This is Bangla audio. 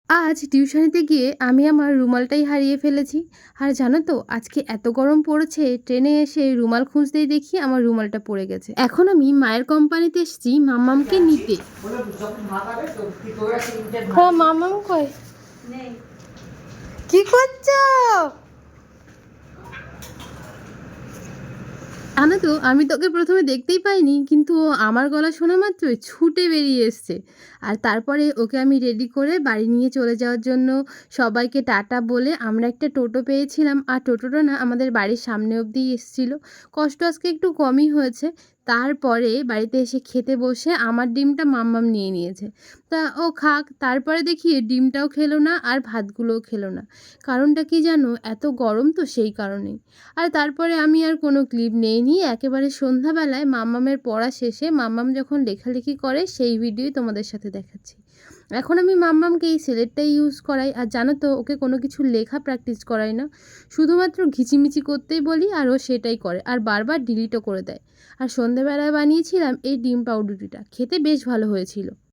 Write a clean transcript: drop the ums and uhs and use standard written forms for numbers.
আজ টিউশনিতে গিয়ে আমি আমার রুমালটাই হারিয়ে ফেলেছি। আর জানো তো আজকে এত গরম পড়েছে, ট্রেনে এসে রুমাল খুঁজতেই দেখি আমার রুমালটা পড়ে গেছে। এখন আমি মায়ের কোম্পানিতে এসেছি মাম্মামকে নিতে। হ্যাঁ, মাম্মাম কই? কি করছো? জানো তো আমি তোকে প্রথমে দেখতেই পাইনি, কিন্তু ও আমার গলা শোনা মাত্রই ছুটে বেরিয়ে এসছে। আর তারপরে ওকে আমি রেডি করে বাড়ি নিয়ে চলে যাওয়ার জন্য সবাইকে টাটা বলে আমরা একটা টোটো পেয়েছিলাম। আর টোটোটা না আমাদের বাড়ির সামনে অবধি এসেছিল। কষ্ট আজকে একটু কমই হয়েছে। তারপরে বাড়িতে এসে খেতে বসে আমার ডিমটা মাম্মাম নিয়ে নিয়েছে। তা ও খাক, তারপরে দেখি ডিমটাও খেলো না আর ভাতগুলোও খেলো না। কারণটা কি জানো? এত গরম তো সেই কারণেই। আর তারপরে আমি আর কোনো ক্লিপ নেইনি। একেবারে সন্ধ্যাবেলায় মাম্মামের পড়া শেষে মাম্মাম যখন লেখালেখি করে সেই ভিডিওই তোমাদের সাথে দেখাচ্ছি। এখন আমি মাম্মামকে এই সিলেটটাই ইউজ করাই। আর জানো তো ওকে কোনো কিছু লেখা প্র্যাকটিস করাই না, শুধুমাত্র ঘিচিমিচি করতেই বলি আর ও সেটাই করে আর বারবার ডিলিটও করে দেয়। আর সন্ধ্যাবেলায় বানিয়েছিলাম এই ডিম পাউরুটিটা, খেতে বেশ ভালো হয়েছিল।